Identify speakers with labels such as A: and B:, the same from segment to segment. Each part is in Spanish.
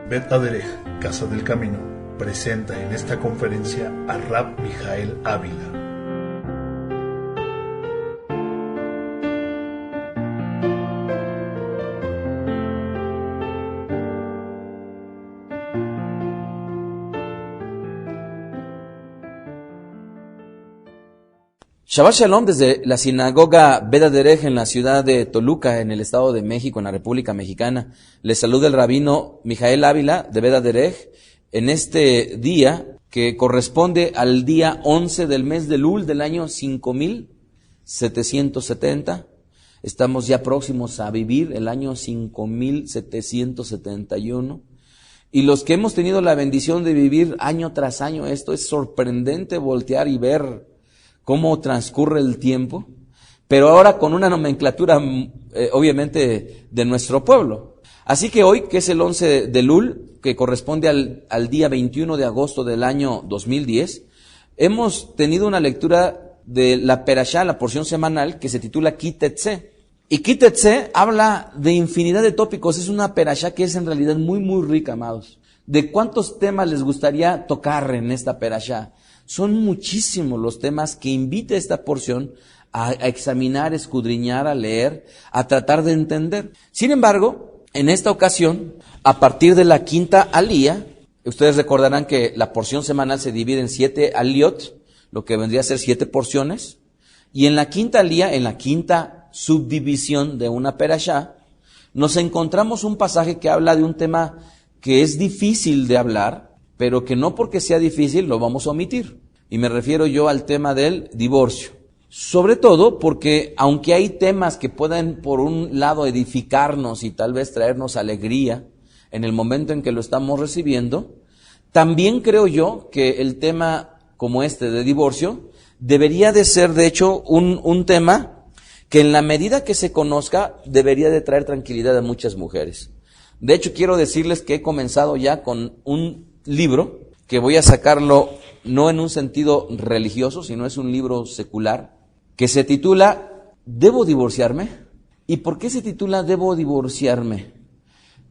A: Bet Aderech, Casa del Camino, presenta en esta conferencia a Rab Mijael Ávila.
B: Shabbat Shalom desde la sinagoga Bet Aderech en la ciudad de Toluca, en el Estado de México, en la República Mexicana. Les saluda el rabino Mijael Ávila de Bet Aderech en este día que corresponde al día 11 del mes de Elul del año 5770. Estamos ya próximos a vivir el año 5771. Y los que hemos tenido la bendición de vivir año tras año, esto es sorprendente voltear y ver cómo transcurre el tiempo, pero ahora con una nomenclatura obviamente de nuestro pueblo. Así que hoy, que es el 11 de Elul, que corresponde al día 21 de agosto del año 2010, hemos tenido una lectura de la Perashá, la porción semanal, que se titula Ki Tetzé. Y Ki Tetzé habla de infinidad de tópicos, es una Perashá que es en realidad muy, muy rica, amados. ¿De cuántos temas les gustaría tocar en esta Perashá? Son muchísimos los temas que invita esta porción a examinar, escudriñar, a leer, a tratar de entender. Sin embargo, en esta ocasión, a partir de la quinta alía, ustedes recordarán que la porción semanal se divide en 7 aliot, lo que vendría a ser 7 porciones, y en la quinta alía, en la quinta subdivisión de una perashá, nos encontramos un pasaje que habla de un tema que es difícil de hablar, pero que no porque sea difícil lo vamos a omitir. Y me refiero yo al tema del divorcio. Sobre todo porque aunque hay temas que pueden por un lado edificarnos y tal vez traernos alegría en el momento en que lo estamos recibiendo, también creo yo que el tema como este de divorcio debería de ser de hecho un tema que en la medida que se conozca debería de traer tranquilidad a muchas mujeres. De hecho quiero decirles que he comenzado ya con un libro que voy a sacarlo no en un sentido religioso, sino es un libro secular, que se titula ¿Debo divorciarme? ¿Y por qué se titula ¿Debo divorciarme?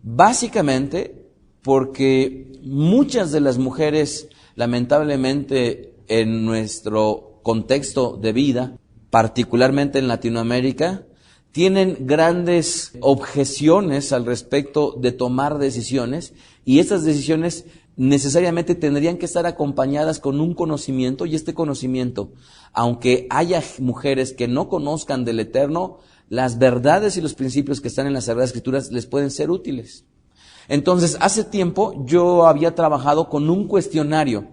B: Básicamente porque muchas de las mujeres, lamentablemente en nuestro contexto de vida, particularmente en Latinoamérica, tienen grandes objeciones al respecto de tomar decisiones, y estas decisiones necesariamente tendrían que estar acompañadas con un conocimiento, y este conocimiento, aunque haya mujeres que no conozcan del Eterno, las verdades y los principios que están en las Sagradas Escrituras les pueden ser útiles. Entonces, hace tiempo yo había trabajado con un cuestionario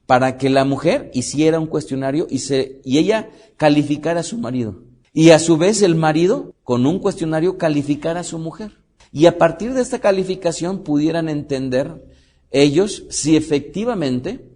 B: para que la mujer hiciera un cuestionario y ella calificara a su marido. Y a su vez el marido, con un cuestionario, calificara a su mujer. Y a partir de esta calificación pudieran entender ellos si efectivamente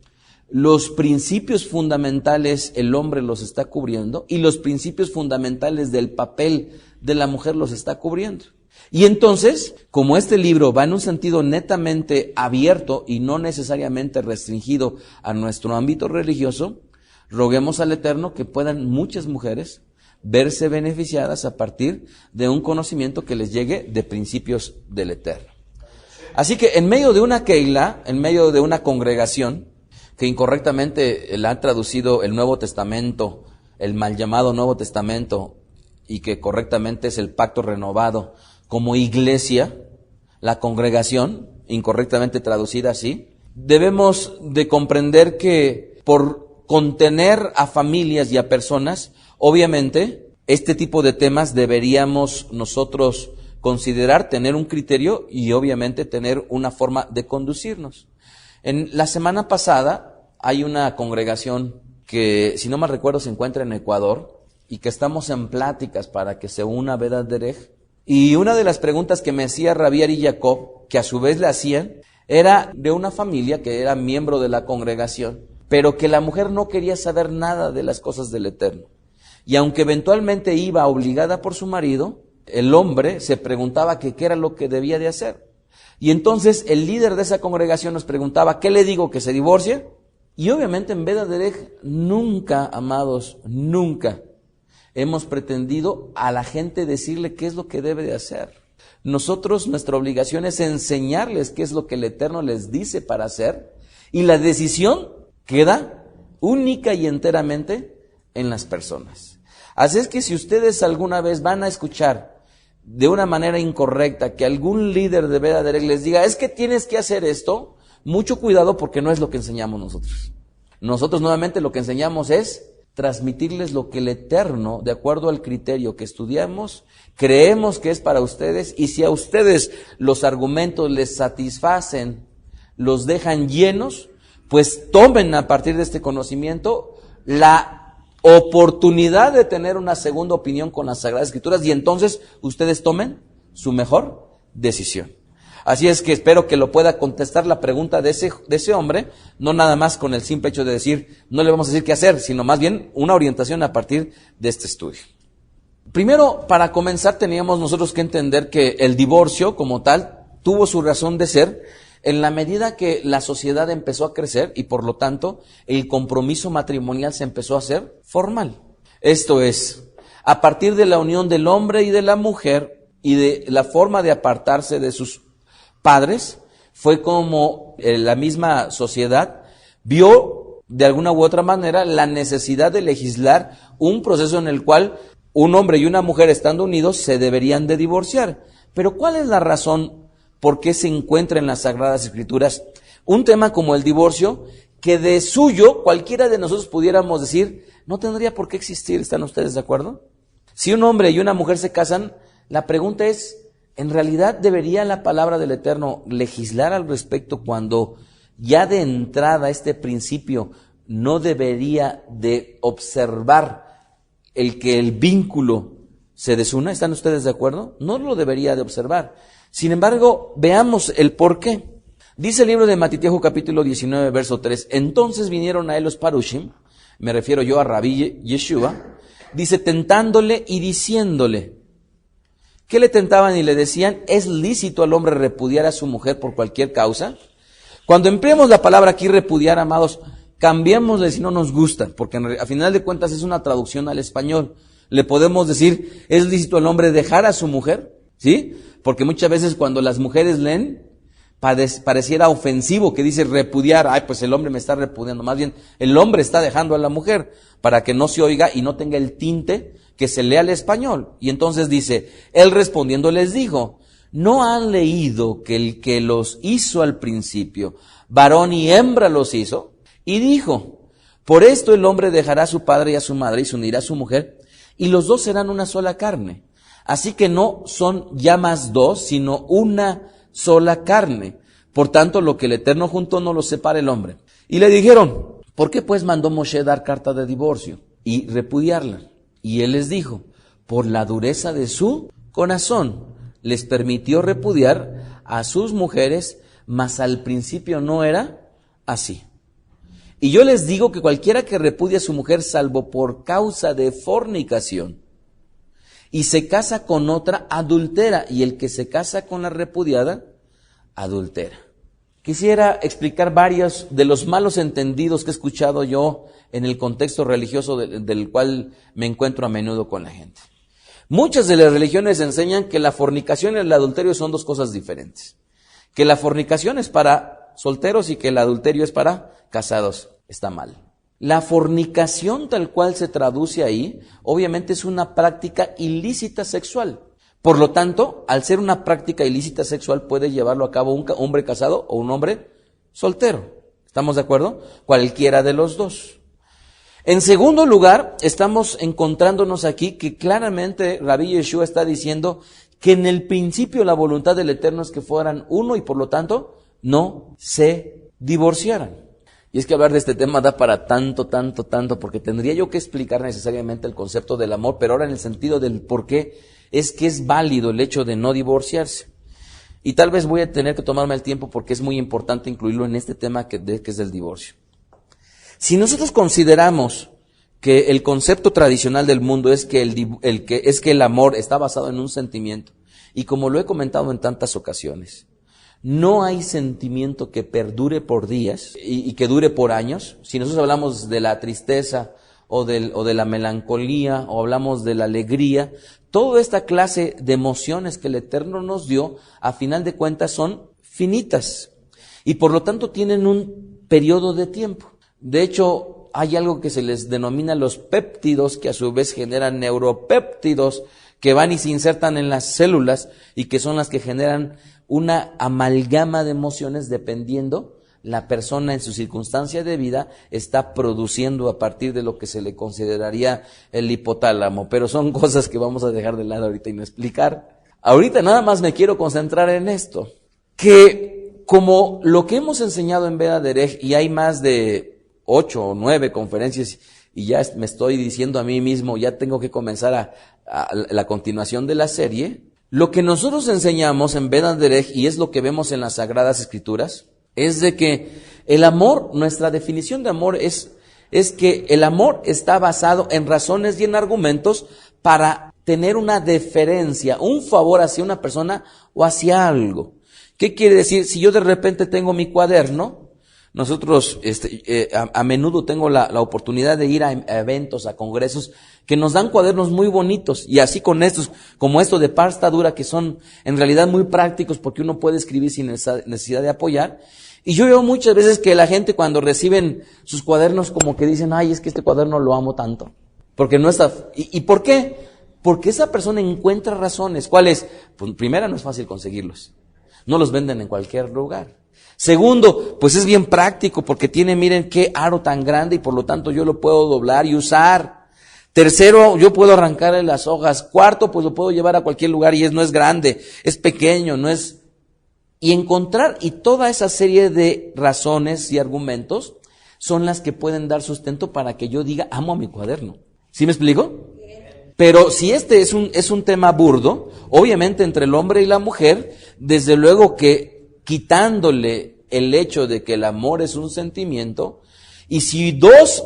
B: los principios fundamentales el hombre los está cubriendo y los principios fundamentales del papel de la mujer los está cubriendo. Y entonces, como este libro va en un sentido netamente abierto y no necesariamente restringido a nuestro ámbito religioso, roguemos al Eterno que puedan muchas mujeres verse beneficiadas a partir de un conocimiento que les llegue de principios del Eterno. Así que en medio de una keila, en medio de una congregación, que incorrectamente la ha traducido el Nuevo Testamento, el mal llamado Nuevo Testamento, y que correctamente es el pacto renovado, como iglesia, la congregación, incorrectamente traducida así, debemos de comprender que por contener a familias y a personas, obviamente, este tipo de temas deberíamos nosotros considerar, tener un criterio y obviamente tener una forma de conducirnos. En la semana pasada hay una congregación que, si no mal recuerdo, se encuentra en Ecuador y que estamos en pláticas para que se una a Bet Aderech. Y una de las preguntas que me hacía Rabbi Ari Jacob, que a su vez le hacían, era de una familia que era miembro de la congregación, pero que la mujer no quería saber nada de las cosas del Eterno. Y aunque eventualmente iba obligada por su marido, el hombre se preguntaba que qué era lo que debía de hacer. Y entonces el líder de esa congregación nos preguntaba, ¿qué le digo? ¿Que se divorcie? Y obviamente en Bet Aderech nunca, amados, nunca hemos pretendido a la gente decirle qué es lo que debe de hacer. nuestra obligación es enseñarles qué es lo que el Eterno les dice para hacer, y la decisión queda única y enteramente en las personas. Así es que si ustedes alguna vez van a escuchar de una manera incorrecta que algún líder de Beth Aderek les diga, es que tienes que hacer esto, mucho cuidado, porque no es lo que enseñamos nosotros. Nosotros nuevamente lo que enseñamos es transmitirles lo que el Eterno, de acuerdo al criterio que estudiamos, creemos que es para ustedes, y si a ustedes los argumentos les satisfacen, los dejan llenos, pues tomen a partir de este conocimiento la oportunidad de tener una segunda opinión con las Sagradas Escrituras, y entonces ustedes tomen su mejor decisión. Así es que espero que lo pueda contestar la pregunta de ese hombre, no nada más con el simple hecho de decir, no le vamos a decir qué hacer, sino más bien una orientación a partir de este estudio. Primero, para comenzar, teníamos nosotros que entender que el divorcio como tal tuvo su razón de ser en la medida que la sociedad empezó a crecer y por lo tanto el compromiso matrimonial se empezó a hacer formal. Esto es, a partir de la unión del hombre y de la mujer y de la forma de apartarse de sus padres, fue como la misma sociedad vio de alguna u otra manera la necesidad de legislar un proceso en el cual un hombre y una mujer estando unidos se deberían de divorciar. Pero ¿cuál es la razón por qué se encuentra en las Sagradas Escrituras un tema como el divorcio que de suyo cualquiera de nosotros pudiéramos decir no tendría por qué existir? ¿Están ustedes de acuerdo? Si un hombre y una mujer se casan, la pregunta es, ¿en realidad debería la palabra del Eterno legislar al respecto cuando ya de entrada este principio no debería de observar el que el vínculo se desuna? ¿Están ustedes de acuerdo? No lo debería de observar. Sin embargo, veamos el por qué. Dice el libro de Matityahu capítulo 19, verso 3, entonces vinieron a él los Parushim, me refiero yo a Rabbi Yeshua, dice, tentándole y diciéndole, ¿qué le tentaban y le decían? ¿Es lícito al hombre repudiar a su mujer por cualquier causa? Cuando empleemos la palabra aquí repudiar, amados, cambiémosle si no nos gusta, porque a final de cuentas es una traducción al español. Le podemos decir, ¿es lícito al hombre dejar a su mujer? ¿Sí? Porque muchas veces cuando las mujeres leen, pareciera ofensivo que dice repudiar. Ay, pues el hombre me está repudiando. Más bien, el hombre está dejando a la mujer para que no se oiga y no tenga el tinte que se lea al español. Y entonces dice, él respondiendo les dijo, ¿no han leído que el que los hizo al principio, varón y hembra los hizo? Y dijo, por esto el hombre dejará a su padre y a su madre y se unirá a su mujer, y los dos serán una sola carne. Así que no son ya más dos, sino una sola carne. Por tanto, lo que el Eterno juntó no lo separa el hombre. Y le dijeron, ¿por qué pues mandó Moshe dar carta de divorcio y repudiarla? Y él les dijo, por la dureza de su corazón, les permitió repudiar a sus mujeres, mas al principio no era así. Y yo les digo que cualquiera que repudia a su mujer, salvo por causa de fornicación, y se casa con otra, adultera, y el que se casa con la repudiada, adultera. Quisiera explicar varios de los malos entendidos que he escuchado yo en el contexto religioso del cual me encuentro a menudo con la gente. Muchas de las religiones enseñan que la fornicación y el adulterio son dos cosas diferentes. Que la fornicación es para solteros y que el adulterio es para casados. Está mal. La fornicación tal cual se traduce ahí, obviamente es una práctica ilícita sexual. Por lo tanto, al ser una práctica ilícita sexual, puede llevarlo a cabo un hombre casado o un hombre soltero. ¿Estamos de acuerdo? Cualquiera de los dos. En segundo lugar, estamos encontrándonos aquí que claramente Rabbi Yeshua está diciendo que en el principio la voluntad del Eterno es que fueran uno y por lo tanto no se divorciaran. Y es que hablar de este tema da para tanto, porque tendría yo que explicar necesariamente el concepto del amor, pero ahora en el sentido del por qué es que es válido el hecho de no divorciarse. Y tal vez voy a tener que tomarme el tiempo porque es muy importante incluirlo en este tema que es del divorcio. Si nosotros consideramos que el concepto tradicional del mundo es que el amor está basado en un sentimiento, y como lo he comentado en tantas ocasiones, no hay sentimiento que perdure por días y que dure por años. Si nosotros hablamos de la tristeza o de la melancolía, o hablamos de la alegría. Toda esta clase de emociones que el Eterno nos dio, a final de cuentas son finitas. Y por lo tanto tienen un periodo de tiempo. De hecho, hay algo que se les denomina los péptidos, que a su vez generan neuropéptidos, que van y se insertan en las células y que son las que generan una amalgama de emociones dependiendo la persona en su circunstancia de vida está produciendo a partir de lo que se le consideraría el hipotálamo. Pero son cosas que vamos a dejar de lado ahorita y no explicar. Ahorita nada más me quiero concentrar en esto, que como lo que hemos enseñado en Veda Derech, y hay más de 8 o 9 conferencias, y ya me estoy diciendo a mí mismo, ya tengo que comenzar a la continuación de la serie. Lo que nosotros enseñamos en Veda Derech, y es lo que vemos en las Sagradas Escrituras, es de que el amor, nuestra definición de amor es que el amor está basado en razones y en argumentos para tener una deferencia, un favor hacia una persona o hacia algo. ¿Qué quiere decir? Si yo de repente tengo mi cuaderno, nosotros a menudo tengo la oportunidad de ir a eventos, a congresos, que nos dan cuadernos muy bonitos, y así con estos, como esto de pasta dura, que son en realidad muy prácticos porque uno puede escribir sin necesidad de apoyar. Y yo veo muchas veces que la gente cuando reciben sus cuadernos como que dicen, ay, es que este cuaderno lo amo tanto, porque no está. ¿Y por qué? Porque esa persona encuentra razones. ¿Cuáles? Pues primera, no es fácil conseguirlos. No los venden en cualquier lugar. Segundo, pues es bien práctico porque tiene, miren qué aro tan grande y por lo tanto yo lo puedo doblar y usar. Tercero, yo puedo arrancarle las hojas. Cuarto, pues lo puedo llevar a cualquier lugar y no es grande, es pequeño, no es. Y encontrar, y toda esa serie de razones y argumentos son las que pueden dar sustento para que yo diga, amo a mi cuaderno. ¿Sí me explico? Pero si este es un tema burdo, obviamente entre el hombre y la mujer, desde luego que quitándole el hecho de que el amor es un sentimiento, y si dos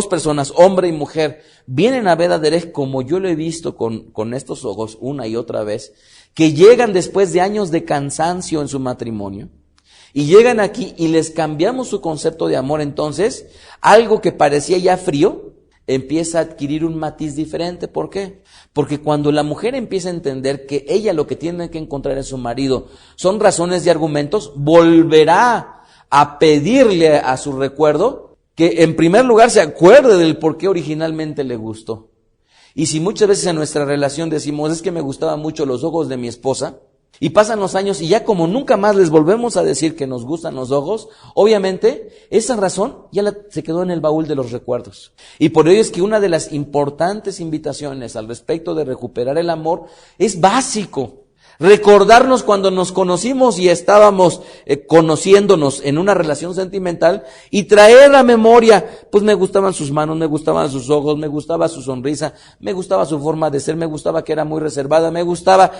B: personas, hombre y mujer, vienen a Veda Derech, como yo lo he visto con estos ojos una y otra vez, que llegan después de años de cansancio en su matrimonio, y llegan aquí y les cambiamos su concepto de amor, entonces, algo que parecía ya frío, empieza a adquirir un matiz diferente. ¿Por qué? Porque cuando la mujer empieza a entender que ella lo que tiene que encontrar en su marido son razones y argumentos, volverá a pedirle a su recuerdo que en primer lugar se acuerde del por qué originalmente le gustó. Y si muchas veces en nuestra relación decimos, es que me gustaban mucho los ojos de mi esposa, y pasan los años y ya como nunca más les volvemos a decir que nos gustan los ojos, obviamente esa razón ya se quedó en el baúl de los recuerdos. Y por ello es que una de las importantes invitaciones al respecto de recuperar el amor es básico. Recordarnos cuando nos conocimos y estábamos conociéndonos en una relación sentimental y traer a memoria, pues me gustaban sus manos, me gustaban sus ojos, me gustaba su sonrisa, me gustaba su forma de ser, me gustaba que era muy reservada, me gustaba.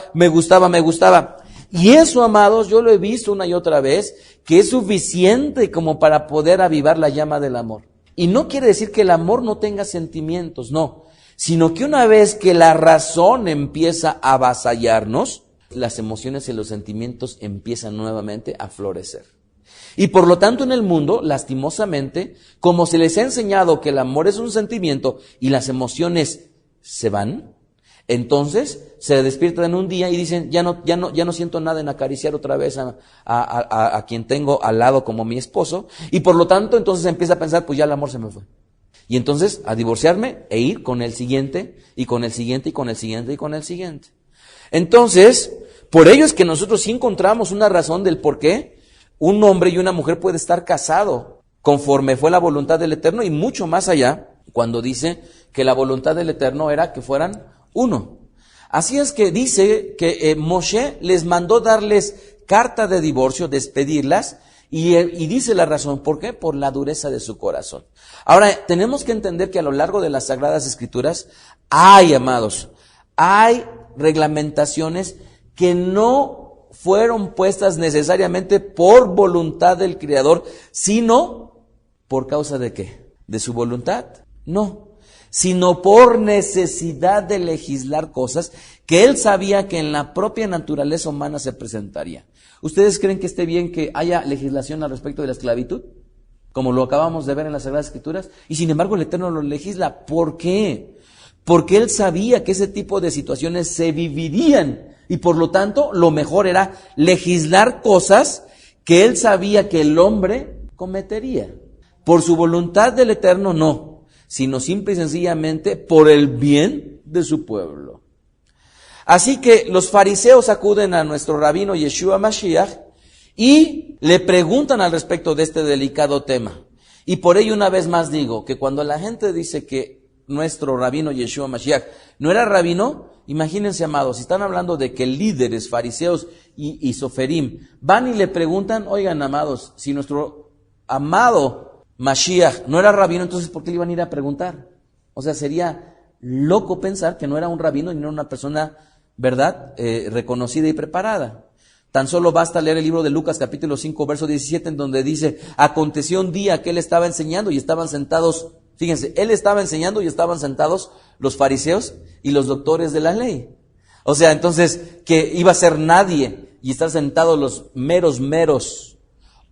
B: Y eso, amados, yo lo he visto una y otra vez, que es suficiente como para poder avivar la llama del amor. Y no quiere decir que el amor no tenga sentimientos, no, sino que una vez que la razón empieza a avasallarnos, las emociones y los sentimientos empiezan nuevamente a florecer. Y por lo tanto en el mundo, lastimosamente, como se les ha enseñado que el amor es un sentimiento y las emociones se van, entonces se despiertan en un día y dicen, ya no siento nada en acariciar otra vez a quien tengo al lado como mi esposo, y por lo tanto entonces empieza a pensar, pues ya el amor se me fue. Y entonces a divorciarme e ir con el siguiente, y con el siguiente, y con el siguiente, y con el siguiente. Entonces, por ello es que nosotros sí encontramos una razón del por qué un hombre y una mujer puede estar casado conforme fue la voluntad del Eterno y mucho más allá, cuando dice que la voluntad del Eterno era que fueran uno. Así es que dice que Moshe les mandó darles carta de divorcio, despedirlas, y dice la razón, ¿por qué? Por la dureza de su corazón. Ahora, tenemos que entender que a lo largo de las Sagradas Escrituras hay, amados, hay reglamentaciones que no fueron puestas necesariamente por voluntad del Creador, sino por causa de ¿qué? ¿De su voluntad? No, sino por necesidad de legislar cosas que él sabía que en la propia naturaleza humana se presentaría. ¿Ustedes creen que esté bien que haya legislación al respecto de la esclavitud? como lo acabamos de ver en las Sagradas Escrituras, y sin embargo el Eterno lo legisla. ¿Por qué? Porque Él sabía que ese tipo de situaciones se vivirían, y por lo tanto lo mejor era legislar cosas que Él sabía que el hombre cometería. Por su voluntad del Eterno no, sino simple y sencillamente por el bien de su pueblo. Así que los fariseos acuden a nuestro rabino Yeshua Mashiach y le preguntan al respecto de este delicado tema. Y por ello una vez más digo que cuando la gente dice que nuestro rabino Yeshua Mashiach no era rabino, imagínense, amados, si están hablando de que líderes, fariseos y soferim van y le preguntan, oigan, amados, si nuestro amado Mashiach no era rabino, entonces ¿por qué le iban a ir a preguntar? O sea, sería loco pensar que no era un rabino y no era una persona, ¿verdad?, reconocida y preparada. Tan solo basta leer el libro de Lucas capítulo 5 verso 17 en donde dice, aconteció un día que él estaba enseñando y estaban sentados, fíjense, él estaba enseñando y estaban sentados los fariseos y los doctores de la ley. O sea, entonces, que iba a ser nadie y estar sentados los meros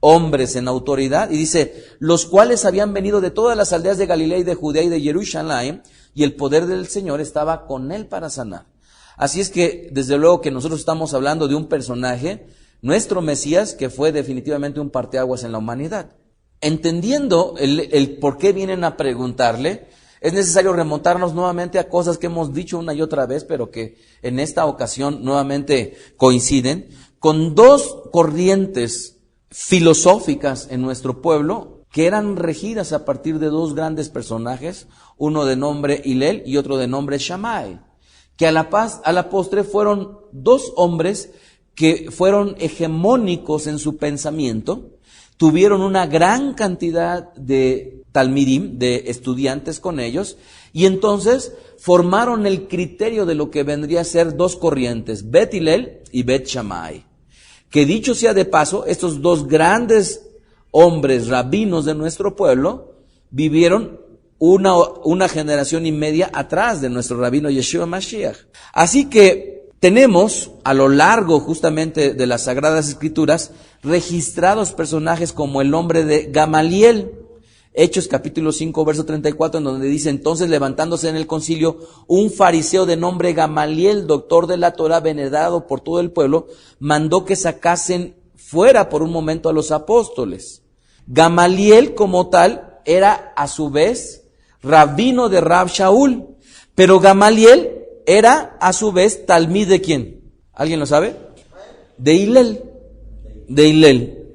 B: hombres en autoridad. Y dice, los cuales habían venido de todas las aldeas de Galilea y de Judea y de Jerusalén, y el poder del Señor estaba con él para sanar. Así es que, desde luego que nosotros estamos hablando de un personaje, nuestro Mesías, que fue definitivamente un parteaguas en la humanidad. Entendiendo el por qué vienen a preguntarle, es necesario remontarnos nuevamente a cosas que hemos dicho una y otra vez, pero que en esta ocasión nuevamente coinciden, con dos corrientes filosóficas en nuestro pueblo que eran regidas a partir de dos grandes personajes, uno de nombre Hillel y otro de nombre Shammai, que a la postre fueron dos hombres que fueron hegemónicos en su pensamiento, tuvieron una gran cantidad de talmidim, de estudiantes con ellos, y entonces formaron el criterio de lo que vendría a ser dos corrientes, Bet Hillel y Bet Shammai. Que dicho sea de paso, estos dos grandes hombres rabinos de nuestro pueblo vivieron una generación y media atrás de nuestro rabino Yeshua Mashiach. Así que tenemos a lo largo justamente de las Sagradas Escrituras registrados personajes como el nombre de Gamaliel. Hechos capítulo 5 verso 34 en donde dice, entonces levantándose en el concilio un fariseo de nombre Gamaliel, doctor de la Torá, venerado por todo el pueblo, mandó que sacasen fuera por un momento a los apóstoles. Gamaliel como tal era a su vez rabino de Rab Shaul, pero Gamaliel era a su vez talmid ¿de quién? ¿Alguien lo sabe? De Hillel,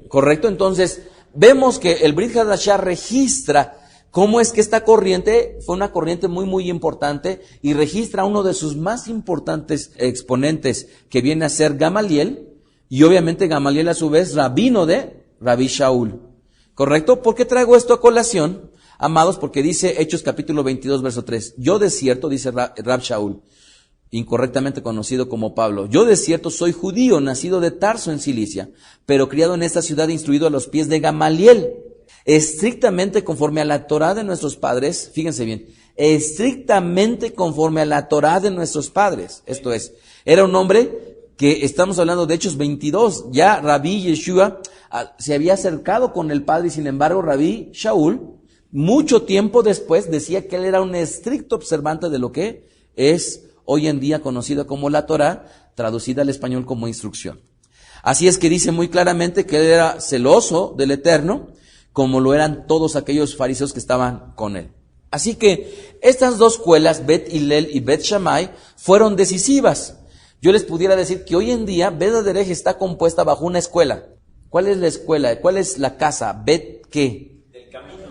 B: ¿correcto? Entonces vemos que el Brit Hadashah registra cómo es que esta corriente fue una corriente muy importante y registra uno de sus más importantes exponentes que viene a ser Gamaliel, y obviamente Gamaliel a su vez rabino de Rabbi Shaul, ¿correcto? ¿Por qué traigo esto a colación, amados? Porque dice Hechos capítulo 22 verso 3, yo de cierto, dice Rab Shaul, incorrectamente conocido como Pablo, yo de cierto soy judío, nacido de Tarso en Cilicia, pero criado en esta ciudad, instruido a los pies de Gamaliel, estrictamente conforme a la Torá de nuestros padres, fíjense bien, estrictamente conforme a la Torá de nuestros padres. Esto es, era un hombre que estamos hablando de Hechos 22, ya Rabí Yeshua se había acercado con el Padre y sin embargo Rabí Shaul, mucho tiempo después, decía que él era un estricto observante de lo que es hoy en día conocida como la Torá, traducida al español como instrucción. Así es que dice muy claramente que él era celoso del Eterno, como lo eran todos aquellos fariseos que estaban con él. Así que estas dos escuelas, Bet Hillel y Bet Shammai, fueron decisivas. Yo les pudiera decir que hoy en día Bet Haderech está compuesta bajo una escuela. ¿Cuál es la escuela? ¿Cuál es la casa? ¿Bet qué?
C: Del camino.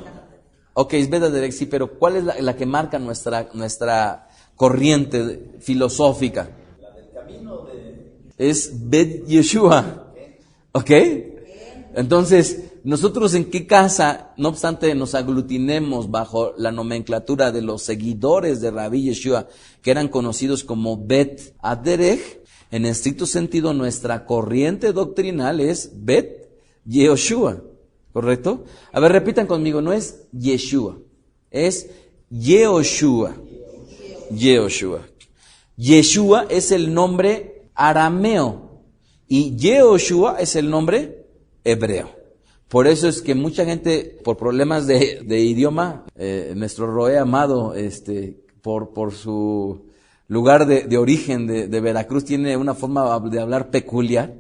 B: Ok, es Bet Haderech, sí, pero ¿cuál es la que marca nuestra corriente filosófica?
C: La del camino
B: es Bet Yeshua. ¿Ok? Entonces, nosotros en qué casa, no obstante nos aglutinemos bajo la nomenclatura de los seguidores de Rabí Yeshua, que eran conocidos como Bet Haderech, en estricto sentido nuestra corriente doctrinal es Bet Yehoshua, ¿correcto? A ver, repitan conmigo, no es Yeshua, es Yehoshua. Yehoshua. Yeshua es el nombre arameo y Yehoshua es el nombre hebreo. Por eso es que mucha gente, por problemas de idioma, nuestro Roé amado, por su lugar de origen de Veracruz, tiene una forma de hablar peculiar.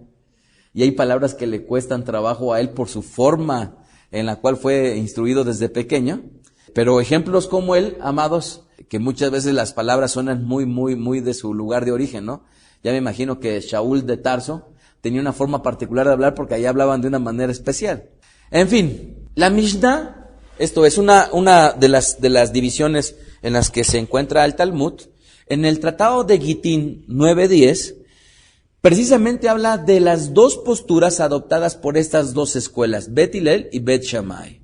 B: Y hay palabras que le cuestan trabajo a él por su forma en la cual fue instruido desde pequeño. Pero ejemplos como él, amados, que muchas veces las palabras suenan muy de su lugar de origen, ¿no? Ya me imagino que Shaul de Tarso tenía una forma particular de hablar porque allá hablaban de una manera especial. En fin, la Mishnah, esto es una de las divisiones en las que se encuentra el Talmud. En el Tratado de Gitín 9:10, precisamente habla de las dos posturas adoptadas por estas dos escuelas, Bet Hillel y Bet Shammai.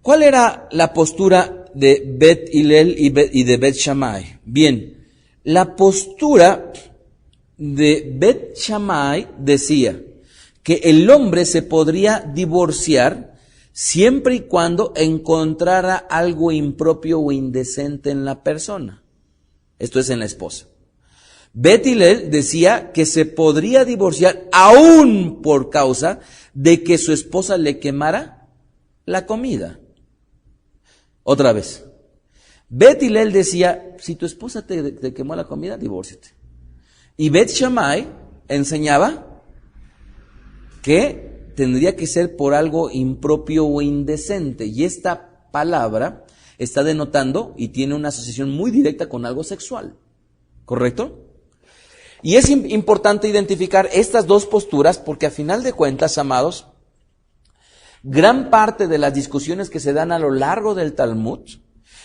B: ¿Cuál era la postura de Bet Hillel y de Bet Shammai? Bien, la postura de Bet Shammai decía que el hombre se podría divorciar siempre y cuando encontrara algo impropio o indecente en la persona. Esto es en la esposa. Bet Hillel decía que se podría divorciar aún por causa de que su esposa le quemara la comida. Otra vez. Bet Hillel decía, si tu esposa te quemó la comida, divórciate. Y Bet Shammai enseñaba que tendría que ser por algo impropio o indecente. Y esta palabra está denotando y tiene una asociación muy directa con algo sexual. ¿Correcto? Y es importante identificar estas dos posturas porque a final de cuentas, amados, gran parte de las discusiones que se dan a lo largo del Talmud,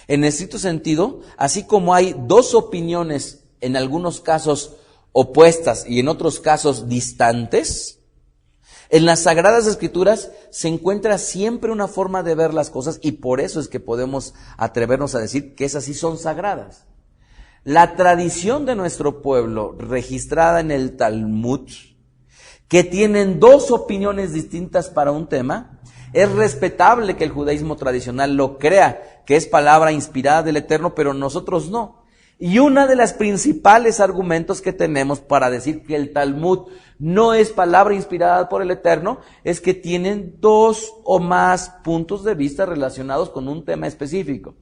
B: en estricto sentido, así como hay dos opiniones, en algunos casos opuestas y en otros casos distantes, en las Sagradas Escrituras se encuentra siempre una forma de ver las cosas y por eso es que podemos atrevernos a decir que esas sí son sagradas. La tradición de nuestro pueblo, registrada en el Talmud, que tienen dos opiniones distintas para un tema, es respetable que el judaísmo tradicional lo crea, que es palabra inspirada del Eterno, pero nosotros no. Y uno de los principales argumentos que tenemos para decir que el Talmud no es palabra inspirada por el Eterno, es que tienen dos o más puntos de vista relacionados con un tema específico.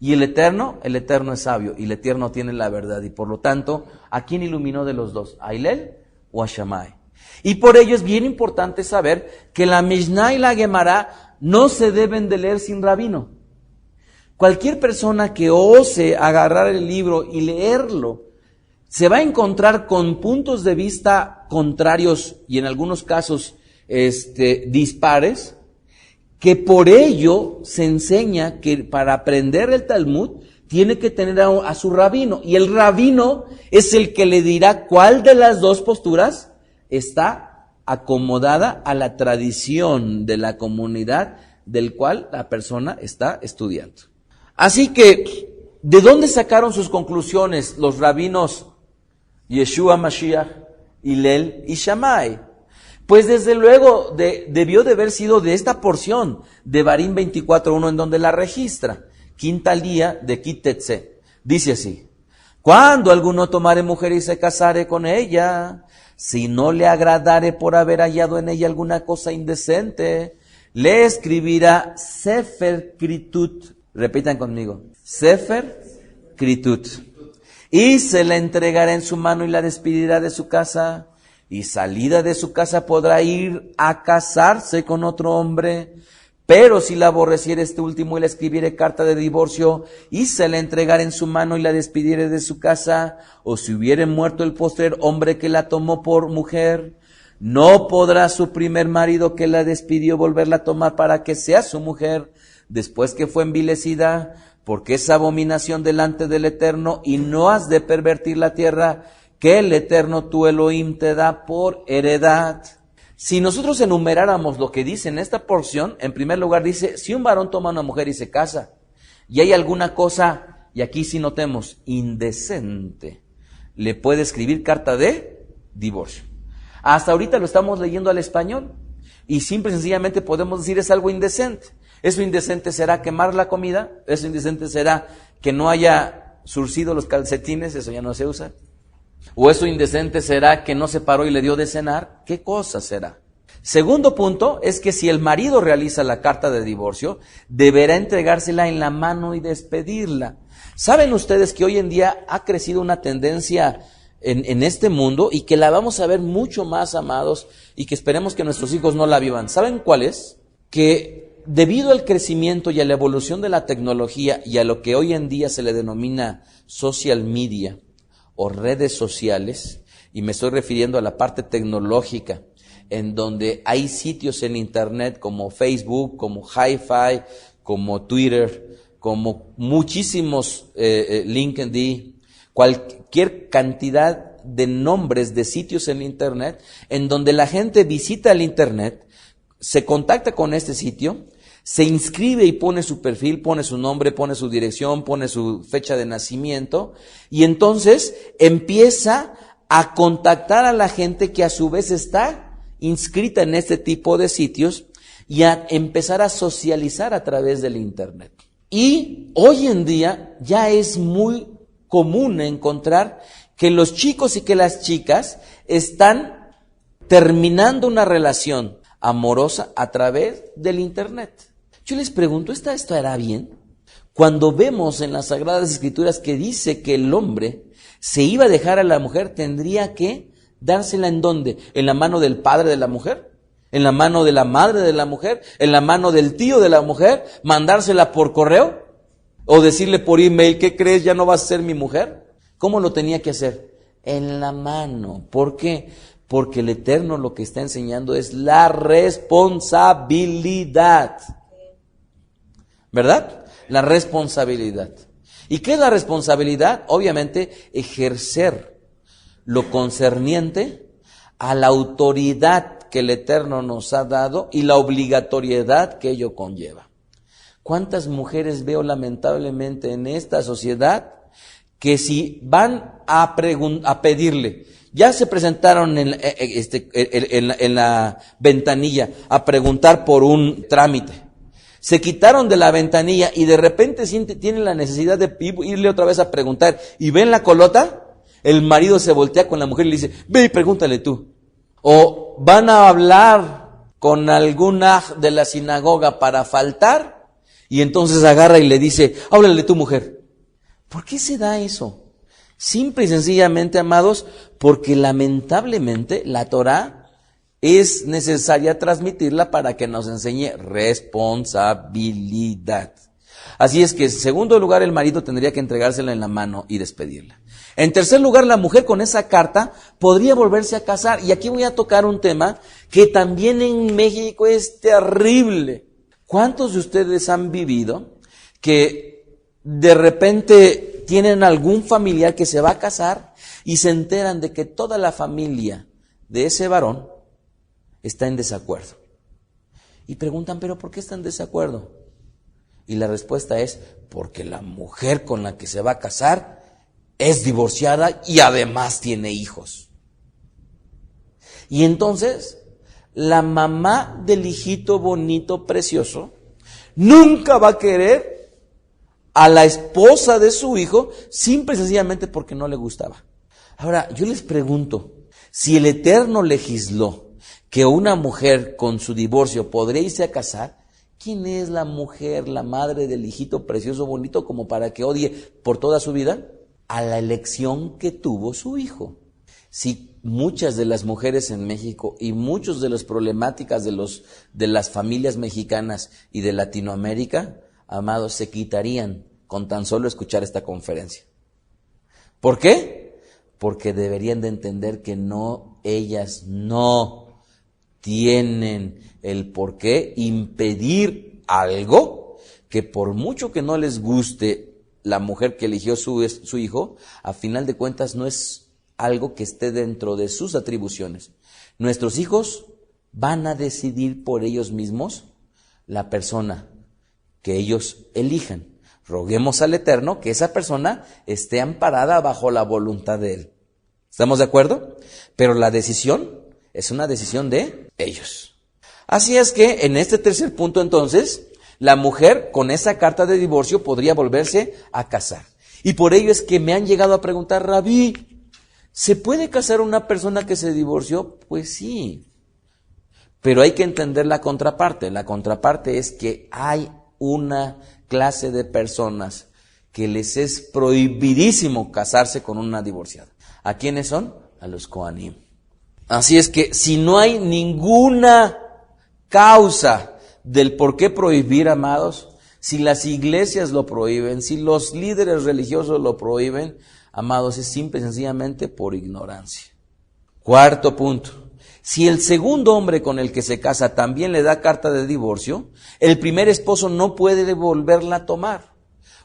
B: Y el Eterno es sabio, y el Eterno tiene la verdad, y por lo tanto, ¿a quién iluminó de los dos? ¿A Hillel o a Shammai? Y por ello es bien importante saber que la Mishnah y la Gemara no se deben de leer sin rabino. Cualquier persona que ose agarrar el libro y leerlo, se va a encontrar con puntos de vista contrarios y en algunos casos dispares, que por ello se enseña que para aprender el Talmud tiene que tener a su rabino, y el rabino es el que le dirá cuál de las dos posturas está acomodada a la tradición de la comunidad del cual la persona está estudiando. Así que, ¿de dónde sacaron sus conclusiones los rabinos Yeshua Mashiach, Hillel y Shammai? Pues desde luego debió de haber sido de esta porción de Barim 24:1 en donde la registra. Quinta día de Kitetse. Dice así: cuando alguno tomare mujer y se casare con ella, si no le agradare por haber hallado en ella alguna cosa indecente, le escribirá Sefer Kritut. Repitan conmigo. Sefer Kritut. Y se la entregará en su mano y la despedirá de su casa. Y salida de su casa podrá ir a casarse con otro hombre. Pero si la aborreciere este último y le escribiere carta de divorcio y se la entregara en su mano y la despidiere de su casa, o si hubiere muerto el postrer hombre que la tomó por mujer, no podrá su primer marido que la despidió volverla a tomar para que sea su mujer después que fue envilecida, porque es abominación delante del Eterno, y no has de pervertir la tierra que el Eterno tu Elohim te da por heredad. Si nosotros enumeráramos lo que dice en esta porción, en primer lugar dice, si un varón toma a una mujer y se casa, y hay alguna cosa, y aquí sí notemos, indecente, le puede escribir carta de divorcio. Hasta ahorita lo estamos leyendo al español, y simple y sencillamente podemos decir es algo indecente. ¿Eso indecente será quemar la comida? ¿Eso indecente será que no haya surcido los calcetines? Eso ya no se usa. ¿O eso indecente será que no se paró y le dio de cenar? ¿Qué cosa será? Segundo punto es que si el marido realiza la carta de divorcio, deberá entregársela en la mano y despedirla. ¿Saben ustedes que hoy en día ha crecido una tendencia en este mundo y que la vamos a ver mucho más, amados, y que esperemos que nuestros hijos no la vivan? ¿Saben cuál es? Que debido al crecimiento y a la evolución de la tecnología y a lo que hoy en día se le denomina social media o redes sociales, y me estoy refiriendo a la parte tecnológica, en donde hay sitios en internet como Facebook, como Hi-Fi, como Twitter, como muchísimos LinkedIn, cualquier cantidad de nombres de sitios en internet, en donde la gente visita el internet, se contacta con este sitio, se inscribe y pone su perfil, pone su nombre, pone su dirección, pone su fecha de nacimiento, y entonces empieza a contactar a la gente que a su vez está inscrita en este tipo de sitios y a empezar a socializar a través del internet. Y hoy en día ya es muy común encontrar que los chicos y que las chicas están terminando una relación amorosa a través del internet. Yo les pregunto, ¿esto hará bien? Cuando vemos en las Sagradas Escrituras que dice que el hombre se iba a dejar a la mujer, tendría que dársela ¿en dónde? ¿En la mano del padre de la mujer? ¿En la mano de la madre de la mujer? ¿En la mano del tío de la mujer? ¿Mandársela por correo? ¿O decirle por email, ¿qué crees? ¿Ya no vas a ser mi mujer? ¿Cómo lo tenía que hacer? En la mano. ¿Por qué? Porque el Eterno lo que está enseñando es la responsabilidad. ¿Verdad? La responsabilidad. ¿Y qué es la responsabilidad? Obviamente, ejercer lo concerniente a la autoridad que el Eterno nos ha dado y la obligatoriedad que ello conlleva. ¿Cuántas mujeres veo lamentablemente en esta sociedad que si van a pedirle, ya se presentaron en la ventanilla a preguntar por un trámite, se quitaron de la ventanilla y de repente tienen la necesidad de irle otra vez a preguntar y ven la colota, el marido se voltea con la mujer y le dice, ve y pregúntale tú. O van a hablar con alguna de la sinagoga para faltar y entonces agarra y le dice, háblale tu mujer. ¿Por qué se da eso? Simple y sencillamente, amados, porque lamentablemente la Torá es necesaria transmitirla para que nos enseñe responsabilidad. Así es que, en segundo lugar, el marido tendría que entregársela en la mano y despedirla. En tercer lugar, la mujer con esa carta podría volverse a casar. Y aquí voy a tocar un tema que también en México es terrible. ¿Cuántos de ustedes han vivido que de repente tienen algún familiar que se va a casar y se enteran de que toda la familia de ese varón está en desacuerdo? Y preguntan, ¿pero por qué está en desacuerdo? Y la respuesta es, porque la mujer con la que se va a casar es divorciada y además tiene hijos. Y entonces, la mamá del hijito bonito, precioso, nunca va a querer a la esposa de su hijo, simple y sencillamente porque no le gustaba. Ahora, yo les pregunto, si el Eterno legisló que una mujer con su divorcio podría irse a casar, ¿quién es la mujer, la madre del hijito precioso, bonito, como para que odie por toda su vida? A la elección que tuvo su hijo. Si muchas de las mujeres en México y muchas de las problemáticas de las familias mexicanas y de Latinoamérica, amados, se quitarían con tan solo escuchar esta conferencia. ¿Por qué? Porque deberían de entender que ellas no tienen el por qué impedir algo que por mucho que no les guste la mujer que eligió su hijo, a final de cuentas no es algo que esté dentro de sus atribuciones. Nuestros hijos van a decidir por ellos mismos la persona que ellos elijan. Roguemos al Eterno que esa persona esté amparada bajo la voluntad de Él. ¿Estamos de acuerdo? Pero la decisión es una decisión de ellos. Así es que en este tercer punto entonces, la mujer con esa carta de divorcio podría volverse a casar. Y por ello es que me han llegado a preguntar, Rabí, ¿se puede casar una persona que se divorció? Pues sí. Pero hay que entender la contraparte. La contraparte es que hay una clase de personas que les es prohibidísimo casarse con una divorciada. ¿A quiénes son? A los Kohanim. Así es que si no hay ninguna causa del por qué prohibir, amados, si las iglesias lo prohíben, si los líderes religiosos lo prohíben, amados, es simple y sencillamente por ignorancia. Cuarto punto. Si el segundo hombre con el que se casa también le da carta de divorcio, el primer esposo no puede volverla a tomar.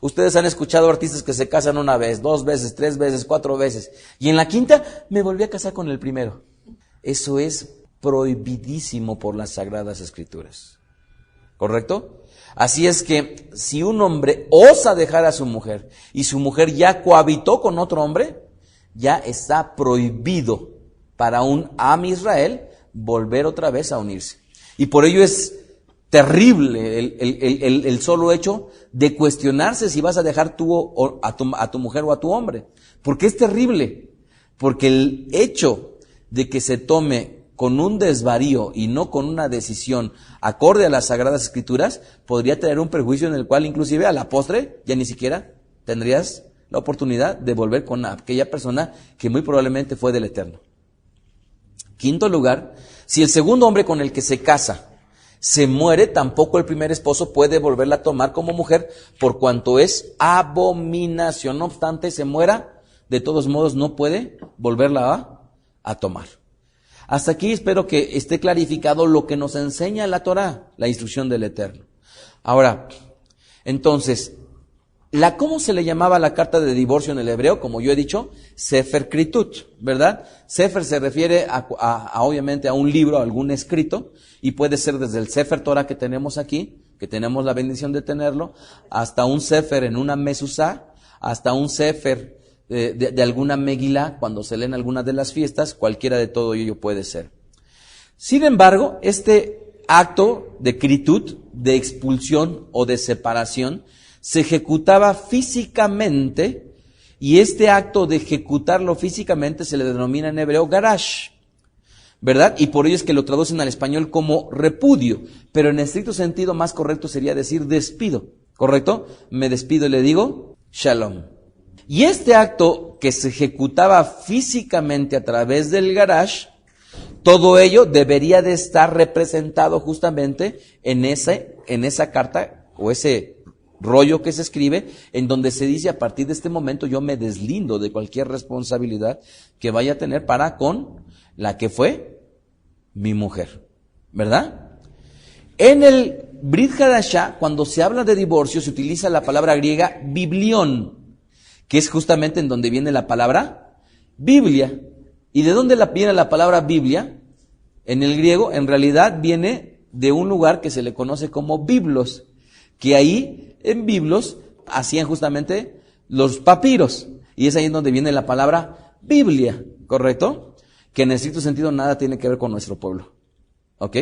B: Ustedes han escuchado artistas que se casan una vez, 2 veces, 3 veces, 4 veces, y en la quinta me volví a casar con el primero. Eso es prohibidísimo por las Sagradas Escrituras. ¿Correcto? Así es que si un hombre osa dejar a su mujer y su mujer ya cohabitó con otro hombre, ya está prohibido para un Am Israel volver otra vez a unirse. Y por ello es terrible el solo hecho de cuestionarse si vas a dejar a tu mujer o a tu hombre. ¿Por qué es terrible? Porque el hecho de que se tome con un desvarío y no con una decisión acorde a las Sagradas Escrituras, podría tener un perjuicio en el cual inclusive a la postre ya ni siquiera tendrías la oportunidad de volver con aquella persona que muy probablemente fue del Eterno. Quinto lugar, si el segundo hombre con el que se casa se muere, tampoco el primer esposo puede volverla a tomar como mujer, por cuanto es abominación. No obstante se muera, de todos modos no puede volverla a tomar. Hasta aquí espero que esté clarificado lo que nos enseña la Torá, la instrucción del Eterno. Ahora, entonces, ¿cómo se le llamaba la carta de divorcio en el hebreo? Como yo he dicho, Sefer Kritut, ¿verdad? Sefer se refiere obviamente a un libro, a algún escrito, y puede ser desde el Sefer Torah que tenemos aquí, que tenemos la bendición de tenerlo, hasta un Sefer en una Mezuzá, hasta un Sefer de alguna Megilá, cuando se leen algunas de las fiestas, cualquiera de todo ello puede ser. Sin embargo, este acto de Kritut, de expulsión o de separación, se ejecutaba físicamente, y este acto de ejecutarlo físicamente se le denomina en hebreo garash, ¿verdad? Y por ello es que lo traducen al español como repudio, pero en estricto sentido más correcto sería decir despido, ¿correcto? Me despido y le digo shalom. Y este acto que se ejecutaba físicamente a través del garash, todo ello debería de estar representado justamente en esa carta o ese rollo que se escribe, en donde se dice: a partir de este momento yo me deslindo de cualquier responsabilidad que vaya a tener para con la que fue mi mujer, ¿verdad? En el Brit Hadashah, cuando se habla de divorcio, se utiliza la palabra griega biblión, que es justamente en donde viene la palabra Biblia. ¿Y de dónde viene la palabra Biblia? En el griego, en realidad viene de un lugar que se le conoce como Biblos, que ahí en Biblos hacían justamente los papiros, y es ahí en donde viene la palabra Biblia, ¿correcto? Que en estricto sentido nada tiene que ver con nuestro pueblo, ¿ok?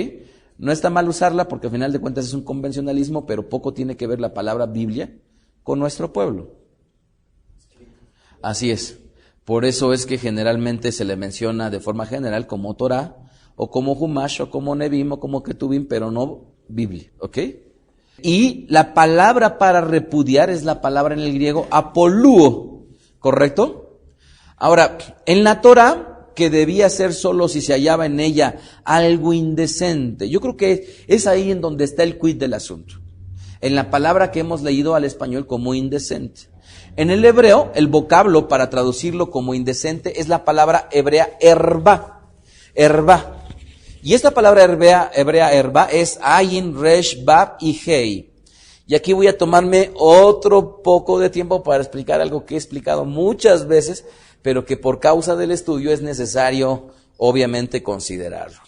B: No está mal usarla porque al final de cuentas es un convencionalismo, pero poco tiene que ver la palabra Biblia con nuestro pueblo. Así es. Por eso es que generalmente se le menciona de forma general como Torah, o como Humash, o como Nebim, o como Ketubim, pero no Biblia, ¿ok? Y la palabra para repudiar es la palabra en el griego apolúo, ¿correcto? Ahora, en la Torah, que debía ser solo si se hallaba en ella algo indecente, yo creo que es ahí en donde está el quid del asunto. En la palabra que hemos leído al español como indecente. En el hebreo, el vocablo para traducirlo como indecente es la palabra hebrea erba. Erba. Y esta palabra hebrea erba es ayin, resh, bab y hei. Y aquí voy a tomarme otro poco de tiempo para explicar algo que he explicado muchas veces, pero que por causa del estudio es necesario, obviamente, considerarlo.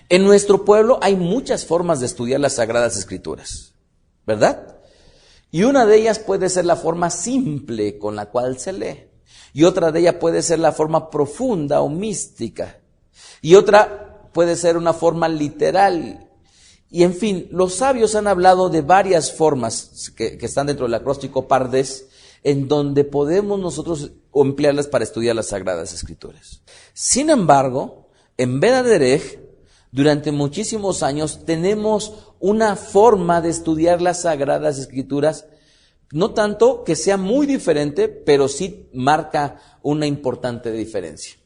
B: En nuestro pueblo hay muchas formas de estudiar las Sagradas Escrituras, ¿verdad? Y una de ellas puede ser la forma simple con la cual se lee. Y otra de ellas puede ser la forma profunda o mística. Y otra puede ser una forma literal. Y en fin, los sabios han hablado de varias formas que están dentro del acróstico Pardes, en donde podemos nosotros emplearlas para estudiar las Sagradas Escrituras. Sin embargo, en Bedaderech, durante muchísimos años tenemos una forma de estudiar las Sagradas Escrituras, no tanto que sea muy diferente, pero sí marca una importante diferencia.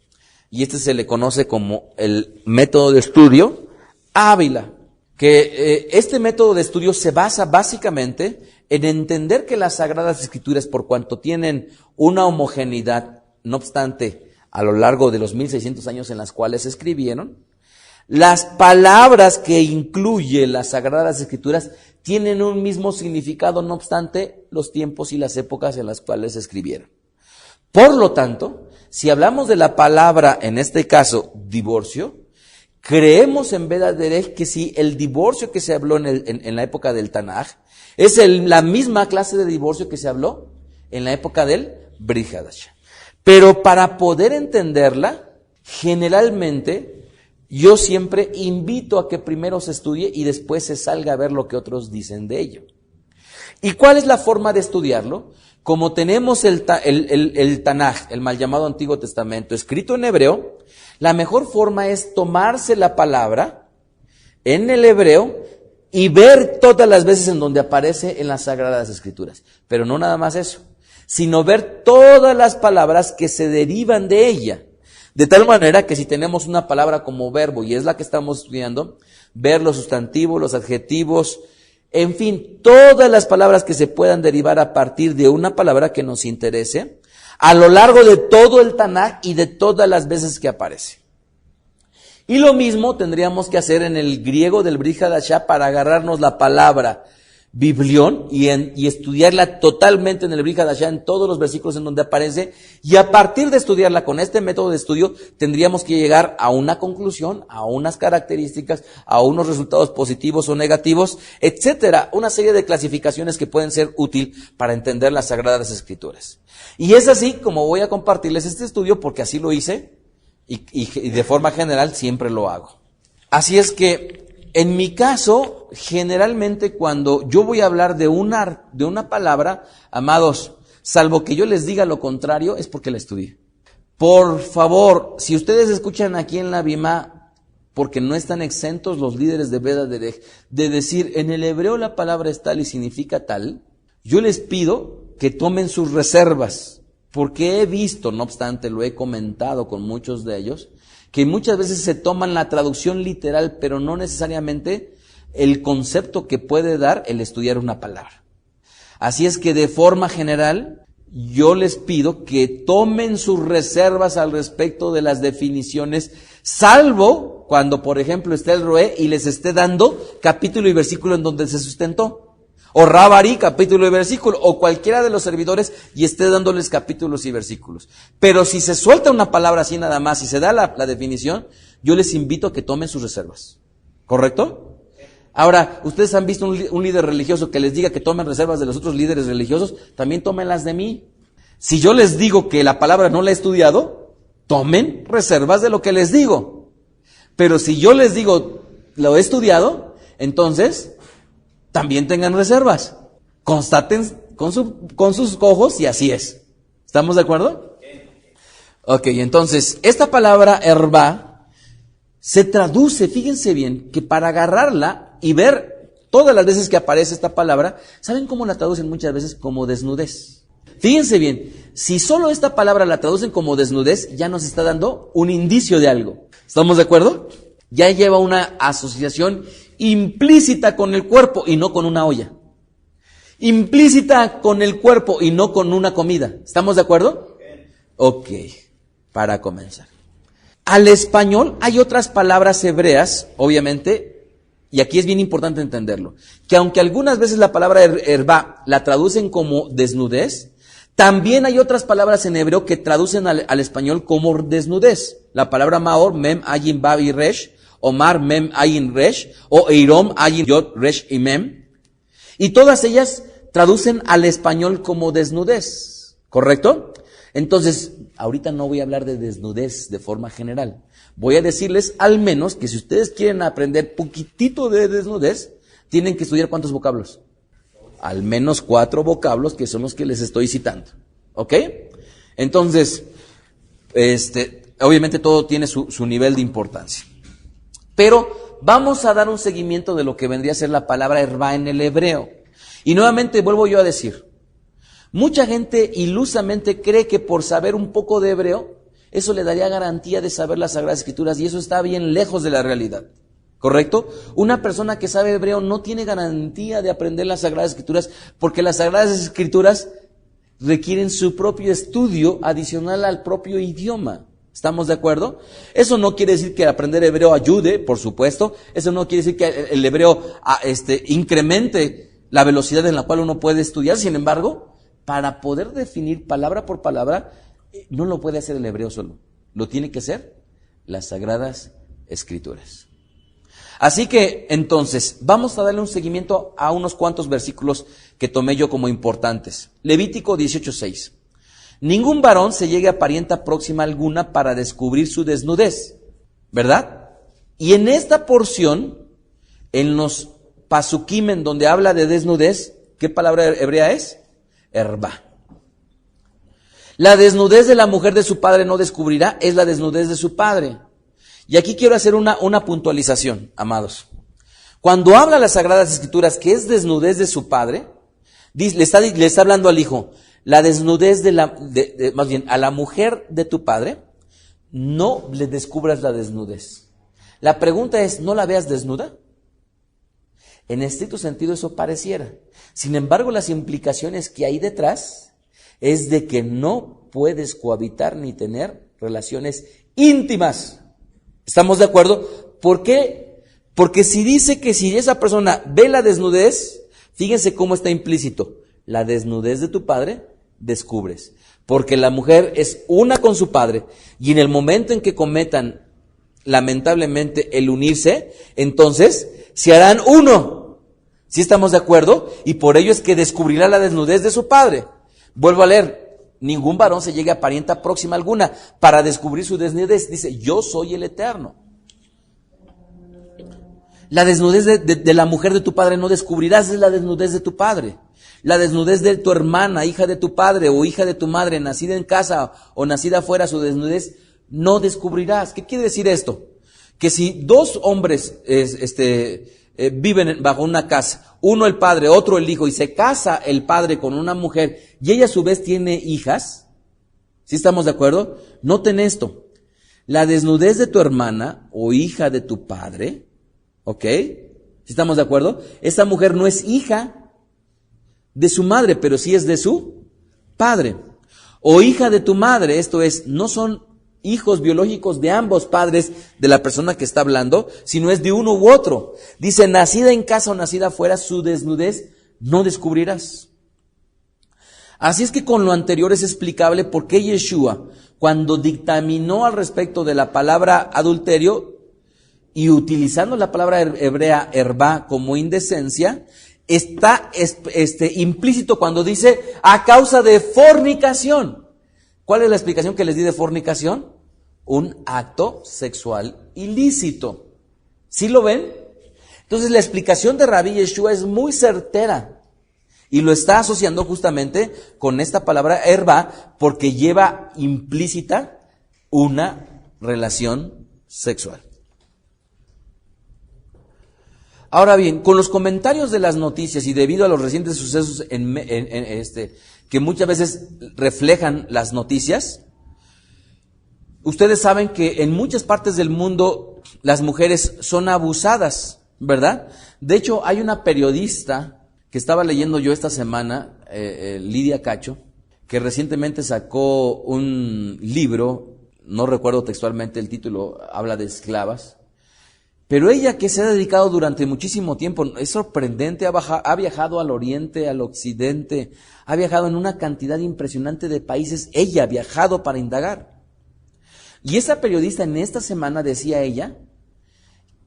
B: Y este se le conoce como el método de estudio Ávila, que este método de estudio se basa básicamente en entender que las Sagradas Escrituras, por cuanto tienen una homogeneidad, no obstante, a lo largo de los 1600 años en las cuales se escribieron, las palabras que incluye las Sagradas Escrituras tienen un mismo significado, no obstante, los tiempos y las épocas en las cuales se escribieron. Por lo tanto, si hablamos de la palabra, en este caso, divorcio, creemos en Veda Derech que si el divorcio que se habló en la época del Tanaj es la misma clase de divorcio que se habló en la época del Brit Hadashah. Pero para poder entenderla, generalmente, yo siempre invito a que primero se estudie y después se salga a ver lo que otros dicen de ello. ¿Y cuál es la forma de estudiarlo? Como tenemos el Tanaj, el mal llamado Antiguo Testamento, escrito en hebreo, la mejor forma es tomarse la palabra en el hebreo y ver todas las veces en donde aparece en las Sagradas Escrituras. Pero no nada más eso, sino ver todas las palabras que se derivan de ella. De tal manera que si tenemos una palabra como verbo, y es la que estamos estudiando, ver los sustantivos, los adjetivos, en fin, todas las palabras que se puedan derivar a partir de una palabra que nos interese, a lo largo de todo el Tanaj y de todas las veces que aparece. Y lo mismo tendríamos que hacer en el griego del Brit Hadashah para agarrarnos la palabra Biblión y estudiarla totalmente en el Brit Hadashah, en todos los versículos en donde aparece, y a partir de estudiarla con este método de estudio tendríamos que llegar a una conclusión, a unas características, a unos resultados positivos o negativos, etcétera, una serie de clasificaciones que pueden ser útil para entender las Sagradas Escrituras. Y es así como voy a compartirles este estudio, porque así lo hice y de forma general siempre lo hago. Así es que en mi caso, generalmente cuando yo voy a hablar de una palabra, amados, salvo que yo les diga lo contrario, es porque la estudié. Por favor, si ustedes escuchan aquí en la Bimá, porque no están exentos los líderes de Veda Derech de decir, en el hebreo la palabra es tal y significa tal, yo les pido que tomen sus reservas, porque he visto, no obstante, lo he comentado con muchos de ellos, que muchas veces se toman la traducción literal, pero no necesariamente el concepto que puede dar el estudiar una palabra. Así es que de forma general, yo les pido que tomen sus reservas al respecto de las definiciones, salvo cuando, por ejemplo, esté el Roé y les esté dando capítulo y versículo en donde se sustentó. O Rabari, capítulo y versículo, o cualquiera de los servidores y esté dándoles capítulos y versículos. Pero si se suelta una palabra así nada más y se da la definición, yo les invito a que tomen sus reservas. ¿Correcto? Ahora, ustedes han visto un líder religioso que les diga que tomen reservas de los otros líderes religiosos, también tómenlas de mí. Si yo les digo que la palabra no la he estudiado, tomen reservas de lo que les digo. Pero si yo les digo, lo he estudiado, entonces también tengan reservas. Constaten con sus ojos y así es. ¿Estamos de acuerdo? Ok, entonces, esta palabra herba se traduce, fíjense bien, que para agarrarla y ver todas las veces que aparece esta palabra, ¿saben cómo la traducen muchas veces? Como desnudez. Fíjense bien, si solo esta palabra la traducen como desnudez, ya nos está dando un indicio de algo. ¿Estamos de acuerdo? Ya lleva una asociación implícita con el cuerpo y no con una olla. Implícita con el cuerpo y no con una comida. ¿Estamos de acuerdo? Ok, para comenzar. Al español hay otras palabras hebreas, obviamente, y aquí es bien importante entenderlo, que aunque algunas veces la palabra herba la traducen como desnudez, también hay otras palabras en hebreo que traducen al español como desnudez. La palabra maor, mem, ayin, bab y resh, Omar, Mem, Ayin, Resh, o Eirom, Ayin, Yod, Resh y Mem. Y todas ellas traducen al español como desnudez, ¿correcto? Entonces, ahorita no voy a hablar de desnudez de forma general. Voy a decirles al menos que si ustedes quieren aprender poquitito de desnudez, tienen que estudiar ¿cuántos vocablos? Al menos 4 vocablos que son los que les estoy citando, ¿ok? Entonces, obviamente todo tiene su nivel de importancia. Pero vamos a dar un seguimiento de lo que vendría a ser la palabra hervá en el hebreo. Y nuevamente vuelvo yo a decir, mucha gente ilusamente cree que por saber un poco de hebreo, eso le daría garantía de saber las Sagradas Escrituras, y eso está bien lejos de la realidad. ¿Correcto? Una persona que sabe hebreo no tiene garantía de aprender las Sagradas Escrituras, porque las Sagradas Escrituras requieren su propio estudio adicional al propio idioma. ¿Estamos de acuerdo? Eso no quiere decir que aprender hebreo ayude, por supuesto. Eso no quiere decir que el hebreo incremente la velocidad en la cual uno puede estudiar. Sin embargo, para poder definir palabra por palabra, no lo puede hacer el hebreo solo. Lo tiene que hacer las Sagradas Escrituras. Así que, entonces, vamos a darle un seguimiento a unos cuantos versículos que tomé yo como importantes. Levítico 18:6. Ningún varón se llegue a parienta próxima alguna para descubrir su desnudez, ¿verdad? Y en esta porción, en los pasukim, en donde habla de desnudez, ¿qué palabra hebrea es? Hervá. La desnudez de la mujer de su padre no descubrirá, es la desnudez de su padre. Y aquí quiero hacer una puntualización, amados. Cuando habla las Sagradas Escrituras que es desnudez de su padre, le está hablando al hijo, la desnudez más bien, a la mujer de tu padre, no le descubras la desnudez. La pregunta es, ¿no la veas desnuda? En estricto sentido eso pareciera. Sin embargo, las implicaciones que hay detrás es de que no puedes cohabitar ni tener relaciones íntimas. ¿Estamos de acuerdo? ¿Por qué? Porque si dice que si esa persona ve la desnudez, fíjense cómo está implícito. La desnudez de tu padre descubres. Porque la mujer es una con su padre, y en el momento en que cometan, lamentablemente, el unirse, entonces se harán uno. ¿Sí estamos de acuerdo? Y por ello es que descubrirá la desnudez de su padre. Vuelvo a leer. Ningún varón se llegue a parienta próxima alguna para descubrir su desnudez. Dice, yo soy el Eterno. La desnudez de la mujer de tu padre no descubrirás, es la desnudez de tu padre. La desnudez de tu hermana, hija de tu padre o hija de tu madre, nacida en casa o nacida afuera, su desnudez no descubrirás. ¿Qué quiere decir esto? Que si dos hombres viven bajo una casa, uno el padre, otro el hijo, y se casa el padre con una mujer y ella a su vez tiene hijas, ¿sí estamos de acuerdo? Noten esto, la desnudez de tu hermana o hija de tu padre, ¿ok? ¿Sí estamos de acuerdo? Esa mujer no es hija de su madre, pero sí es de su padre. O hija de tu madre, esto es, no son hijos biológicos de ambos padres de la persona que está hablando, sino es de uno u otro. Dice, nacida en casa o nacida afuera, su desnudez no descubrirás. Así es que con lo anterior es explicable por qué Yeshua, cuando dictaminó al respecto de la palabra adulterio, y utilizando la palabra hebrea hervá como indecencia, está implícito cuando dice, a causa de fornicación. ¿Cuál es la explicación que les di de fornicación? Un acto sexual ilícito. ¿Sí lo ven? Entonces la explicación de Rabí Yeshua es muy certera y lo está asociando justamente con esta palabra hervá porque lleva implícita una relación sexual. Ahora bien, con los comentarios de las noticias y debido a los recientes sucesos que muchas veces reflejan las noticias, ustedes saben que en muchas partes del mundo las mujeres son abusadas, ¿verdad? De hecho, hay una periodista que estaba leyendo yo esta semana, Lidia Cacho, que recientemente sacó un libro, no recuerdo textualmente el título, habla de esclavas. Pero ella que se ha dedicado durante muchísimo tiempo, es sorprendente, ha viajado al oriente, al occidente, ha viajado en una cantidad impresionante de países, ella ha viajado para indagar. Y esa periodista en esta semana decía ella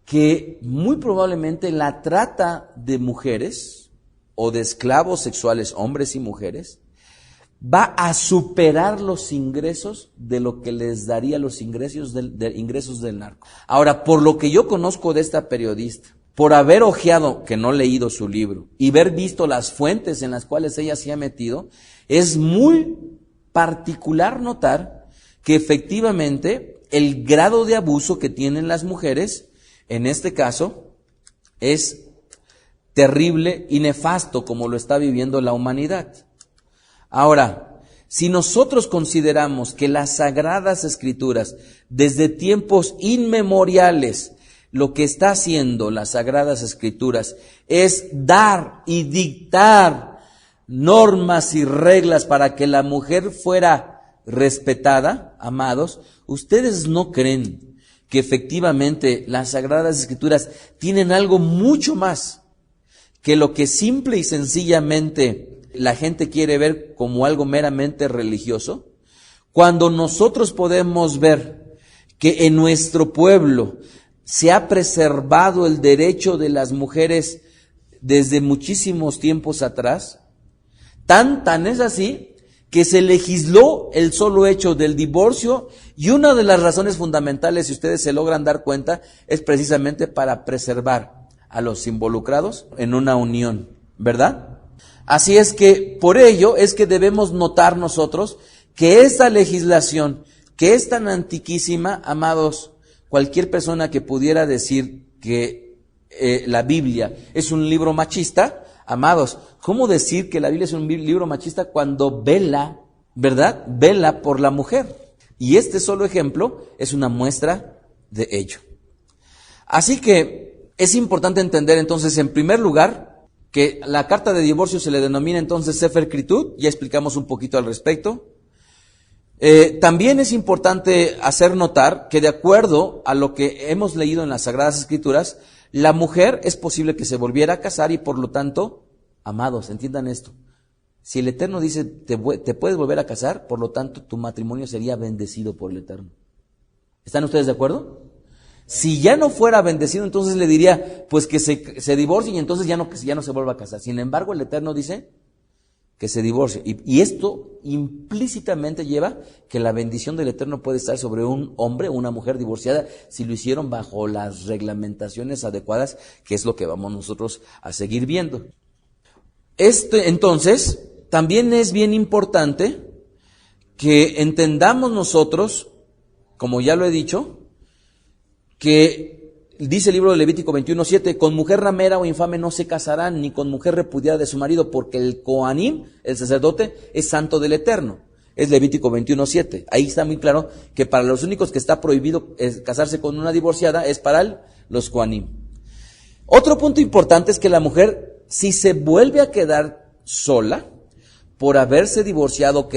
B: que muy probablemente la trata de mujeres o de esclavos sexuales, hombres y mujeres, va a superar los ingresos de lo que les daría los ingresos del narco. Ahora, por lo que yo conozco de esta periodista, por haber hojeado, que no he leído su libro, y haber visto las fuentes en las cuales ella se ha metido, es muy particular notar que efectivamente el grado de abuso que tienen las mujeres En este caso, es terrible y nefasto como lo está viviendo la humanidad. Ahora, si nosotros consideramos que las Sagradas Escrituras, desde tiempos inmemoriales, lo que está haciendo las Sagradas Escrituras es dar y dictar normas y reglas para que la mujer fuera respetada, amados, ¿ustedes no creen que efectivamente las Sagradas Escrituras tienen algo mucho más que lo que simple y sencillamente la gente quiere ver como algo meramente religioso? Cuando nosotros podemos ver que en nuestro pueblo se ha preservado el derecho de las mujeres desde muchísimos tiempos atrás, tan es así que se legisló el solo hecho del divorcio, y una de las razones fundamentales, si ustedes se logran dar cuenta, es precisamente para preservar a los involucrados en una unión, ¿verdad? Así es que por ello es que debemos notar nosotros que esta legislación, que es tan antiquísima, amados, cualquier persona que pudiera decir que la Biblia es un libro machista, amados, ¿cómo decir que la Biblia es un libro machista cuando vela, ¿verdad? Vela por la mujer. Y este solo ejemplo es una muestra de ello. Así que es importante entender entonces, en primer lugar, que la carta de divorcio se le denomina entonces Sefer Kritud, ya explicamos un poquito al respecto. También es importante hacer notar que de acuerdo a lo que hemos leído en las Sagradas Escrituras, la mujer es posible que se volviera a casar y por lo tanto, amados, entiendan esto, si el Eterno dice te puedes volver a casar, por lo tanto tu matrimonio sería bendecido por el Eterno. ¿Están ustedes de acuerdo? Si ya no fuera bendecido, entonces le diría pues que se divorcie y entonces ya no se vuelva a casar. Sin embargo, el Eterno dice que se divorcie. Y esto implícitamente lleva que la bendición del Eterno puede estar sobre un hombre o una mujer divorciada si lo hicieron bajo las reglamentaciones adecuadas, que es lo que vamos nosotros a seguir viendo. Entonces, también es bien importante que entendamos nosotros, como ya lo he dicho, que dice el libro de Levítico 21:7, con mujer ramera o infame no se casarán, ni con mujer repudiada de su marido, porque el Coanim, el sacerdote, es santo del Eterno. Es Levítico 21:7. Ahí está muy claro que para los únicos que está prohibido casarse con una divorciada es para los Coanim. Otro punto importante es que la mujer, si se vuelve a quedar sola, por haberse divorciado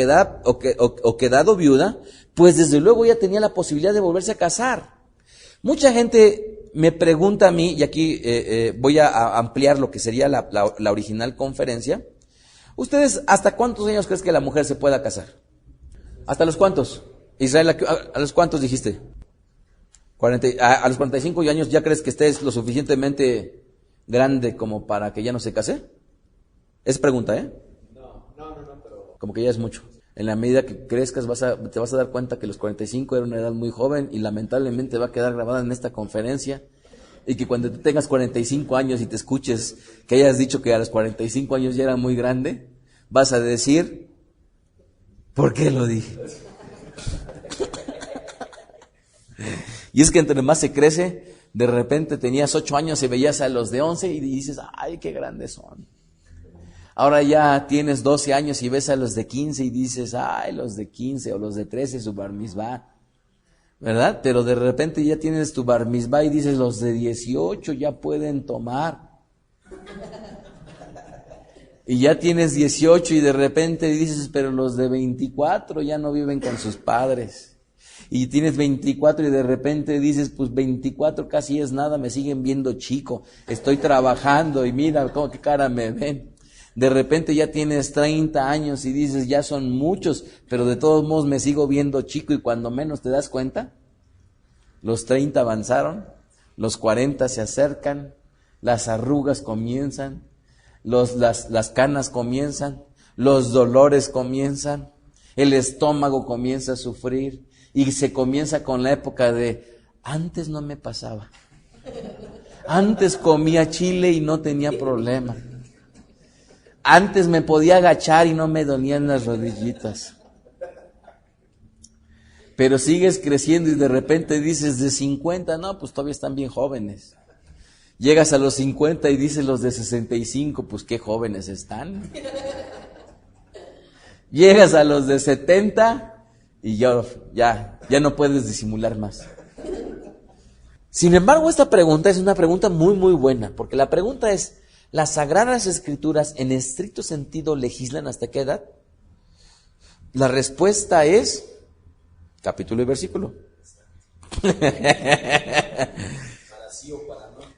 B: o quedado viuda, pues desde luego ya tenía la posibilidad de volverse a casar. Mucha gente me pregunta a mí, y aquí voy a ampliar lo que sería la original conferencia. ¿Ustedes hasta cuántos años crees que la mujer se pueda casar? ¿Hasta los cuántos? Israel, ¿a los cuántos dijiste? ¿A los 45 años ya crees que estés lo suficientemente grande como para que ya no se case? Es pregunta, ¿eh?
C: No, pero...
B: Como que ya es mucho. En la medida que crezcas te vas a dar cuenta que los 45 era una edad muy joven y lamentablemente va a quedar grabada en esta conferencia, y que cuando tú tengas 45 años y te escuches que hayas dicho que a los 45 años ya era muy grande, vas a decir, ¿por qué lo dije? Y es que entre más se crece, de repente tenías 8 años y veías a los de 11 y dices, ¡ay, qué grandes son! Ahora ya tienes 12 años y ves a los de 15 y dices, ¡ay, los de 15 o los de 13 su bar mitzvah! ¿Verdad? Pero de repente ya tienes tu bar mitzvah y dices, los de 18 ya pueden tomar. Y ya tienes 18 y de repente dices, pero los de 24 ya no viven con sus padres. Y tienes 24 y de repente dices, pues 24 casi es nada, me siguen viendo chico, estoy trabajando y mira cómo qué cara me ven. De repente ya tienes 30 años y dices, ya son muchos, pero de todos modos me sigo viendo chico, y cuando menos te das cuenta, los 30 avanzaron, los 40 se acercan, las arrugas comienzan, las canas comienzan, los dolores comienzan, el estómago comienza a sufrir y se comienza con la época de, antes no me pasaba, antes comía chile y no tenía problema. Antes me podía agachar y no me dolían las rodillitas. Pero sigues creciendo y de repente dices de 50, no, pues todavía están bien jóvenes. Llegas a los 50 y dices los de 65, pues qué jóvenes están. Llegas a los de 70 y ya no puedes disimular más. Sin embargo, esta pregunta es una pregunta muy, muy buena, porque la pregunta es, ¿las Sagradas Escrituras en estricto sentido legislan hasta qué edad? La respuesta es capítulo y versículo.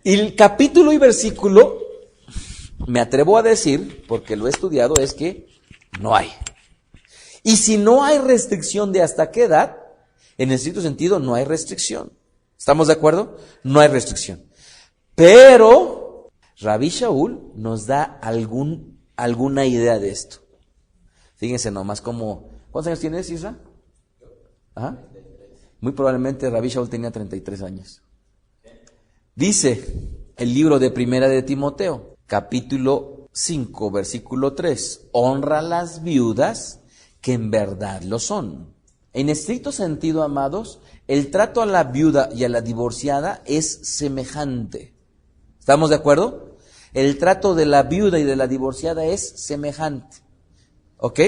B: Y el capítulo y versículo, me atrevo a decir, porque lo he estudiado, es que no hay. Y si no hay restricción de hasta qué edad, en estricto sentido no hay restricción. ¿Estamos de acuerdo? No hay restricción. Pero Rabí Shaul nos da alguna idea de esto. Fíjense nomás como... ¿Cuántos años tienes, Isra? Ajá. Muy probablemente Rabí Shaul tenía 33 años. Dice el libro de Primera de Timoteo, capítulo 5, versículo 3. Honra a las viudas que en verdad lo son. En estricto sentido, amados, el trato a la viuda y a la divorciada es semejante. ¿Estamos de acuerdo? El trato de la viuda y de la divorciada es semejante. ¿Ok?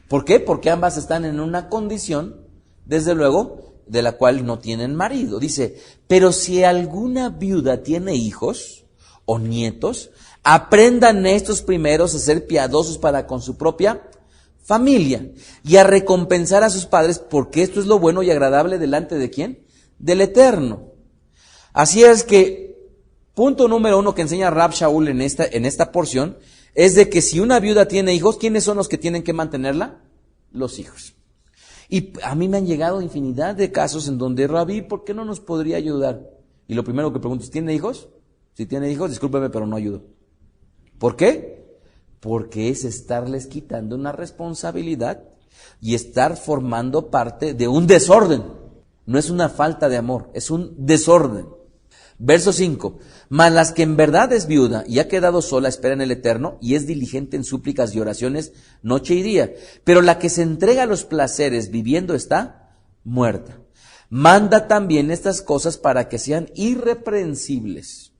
B: ¿Por qué? Porque ambas están en una condición, desde luego, de la cual no tienen marido. Dice, pero si alguna viuda tiene hijos o nietos, aprendan estos primeros a ser piadosos para con su propia familia y a recompensar a sus padres, porque esto es lo bueno y agradable delante de ¿quién? Del Eterno. Así es que, punto número 1 que enseña Rab Shaul en esta porción, es de que si una viuda tiene hijos, ¿quiénes son los que tienen que mantenerla? Los hijos. Y a mí me han llegado infinidad de casos en donde, Rabí, ¿por qué no nos podría ayudar? Y lo primero que pregunto es, ¿tiene hijos? Si tiene hijos, discúlpeme, pero no ayudo. ¿Por qué? Porque es estarles quitando una responsabilidad y estar formando parte de un desorden. No es una falta de amor, es un desorden. Verso 5. Mas las que en verdad es viuda y ha quedado sola espera en el Eterno y es diligente en súplicas y oraciones noche y día. Pero la que se entrega a los placeres viviendo está muerta. Manda también estas cosas para que sean irreprensibles.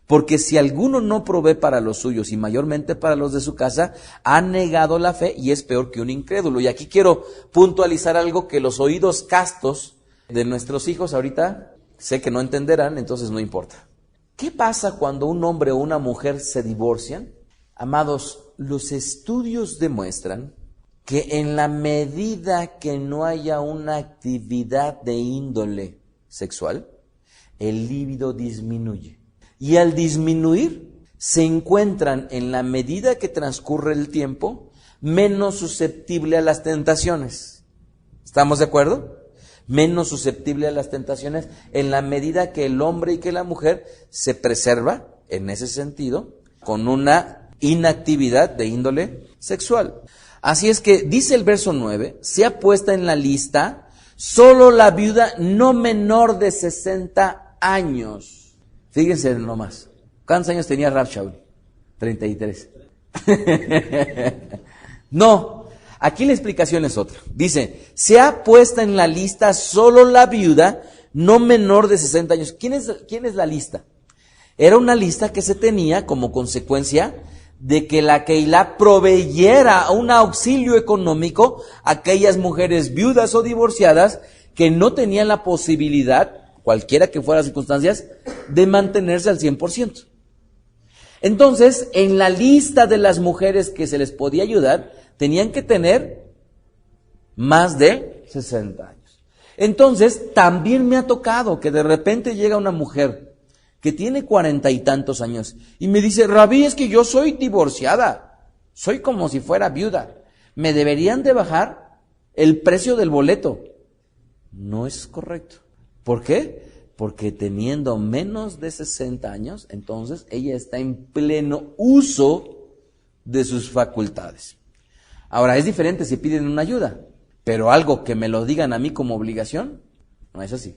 B: Porque si alguno no provee para los suyos y mayormente para los de su casa, ha negado la fe y es peor que un incrédulo. Y aquí quiero puntualizar algo que los oídos castos de nuestros hijos ahorita sé que no entenderán, entonces no importa. ¿Qué pasa cuando un hombre o una mujer se divorcian? Amados, los estudios demuestran que en la medida que no haya una actividad de índole sexual, el líbido disminuye. Y al disminuir, se encuentran en la medida que transcurre el tiempo, menos susceptible a las tentaciones. ¿Estamos de acuerdo? Menos susceptible a las tentaciones en la medida que el hombre y que la mujer se preserva, en ese sentido, con una inactividad de índole sexual. Así es que, dice el verso 9, se ha puesto en la lista solo la viuda no menor de 60 años. Fíjense nomás. ¿Cuántos años tenía Rab Shaul? 33. No, aquí la explicación es otra. Dice, se ha puesto en la lista solo la viuda no menor de 60 años. ¿Quién es la lista? Era una lista que se tenía como consecuencia de que la Keilah proveyera un auxilio económico a aquellas mujeres viudas o divorciadas que no tenían la posibilidad, cualquiera que fueran las circunstancias, de mantenerse al 100%. Entonces, en la lista de las mujeres que se les podía ayudar, tenían que tener más de 60 años. Entonces, también me ha tocado que de repente llega una mujer que tiene 40 y tantos años y me dice, Rabí, es que yo soy divorciada, soy como si fuera viuda, me deberían de bajar el precio del boleto. No es correcto. ¿Por qué? Porque teniendo menos de 60 años, entonces ella está en pleno uso de sus facultades. Ahora, es diferente si piden una ayuda, pero algo que me lo digan a mí como obligación, no es así.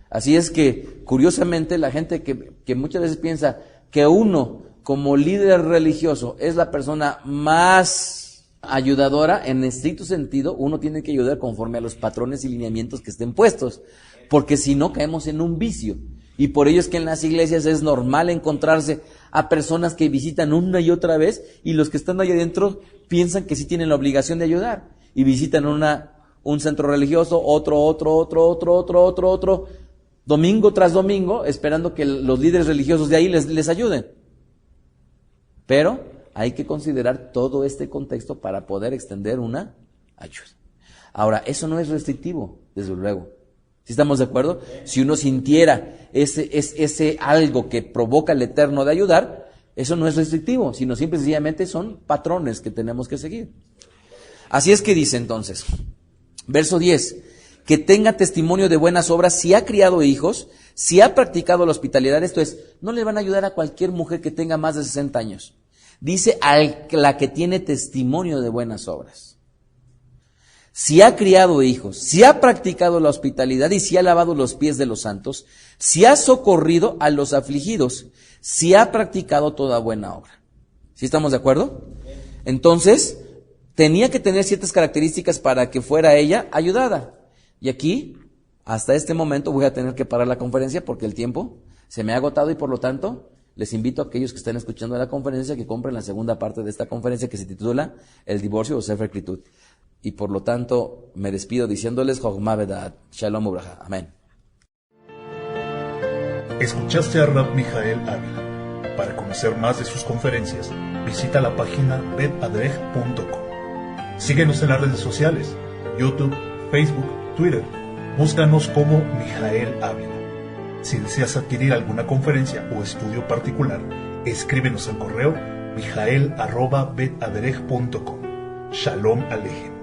B: Así es que, curiosamente, la gente que muchas veces piensa que uno, como líder religioso, es la persona más ayudadora, en estricto sentido, uno tiene que ayudar conforme a los patrones y lineamientos que estén puestos, porque si no caemos en un vicio. Y por ello es que en las iglesias es normal encontrarse a personas que visitan una y otra vez, y los que están ahí adentro piensan que sí tienen la obligación de ayudar, y visitan un centro religioso, otro, domingo tras domingo, esperando que los líderes religiosos de ahí les ayuden. Pero hay que considerar todo este contexto para poder extender una ayuda. Ahora, eso no es restrictivo, desde luego. ¿Sí estamos de acuerdo? Si uno sintiera ese algo que provoca el Eterno de ayudar, eso no es restrictivo, sino simple y sencillamente son patrones que tenemos que seguir. Así es que dice entonces, verso 10, que tenga testimonio de buenas obras si ha criado hijos, si ha practicado la hospitalidad. Esto es, no le van a ayudar a cualquier mujer que tenga más de 60 años. Dice a la que tiene testimonio de buenas obras. Si ha criado hijos, si ha practicado la hospitalidad y si ha lavado los pies de los santos, si ha socorrido a los afligidos, si ha practicado toda buena obra. ¿Sí estamos de acuerdo? Entonces, tenía que tener ciertas características para que fuera ella ayudada. Y aquí, hasta este momento, voy a tener que parar la conferencia porque el tiempo se me ha agotado y por lo tanto, les invito a aquellos que están escuchando la conferencia que compren la segunda parte de esta conferencia que se titula El divorcio o Sefer Klitud. Y por lo tanto, me despido diciéndoles Jochma Vedat, Shalom Ubraja. Amén.
A: Escuchaste a Rab Mijael Ávila. Para conocer más de sus conferencias, visita la página betadrej.com. Síguenos en las redes sociales, YouTube, Facebook, Twitter. Búscanos como Mijael Ávila. Si deseas adquirir alguna conferencia o estudio particular, escríbenos al correo mijael@betadrej.com. Shalom Alejem.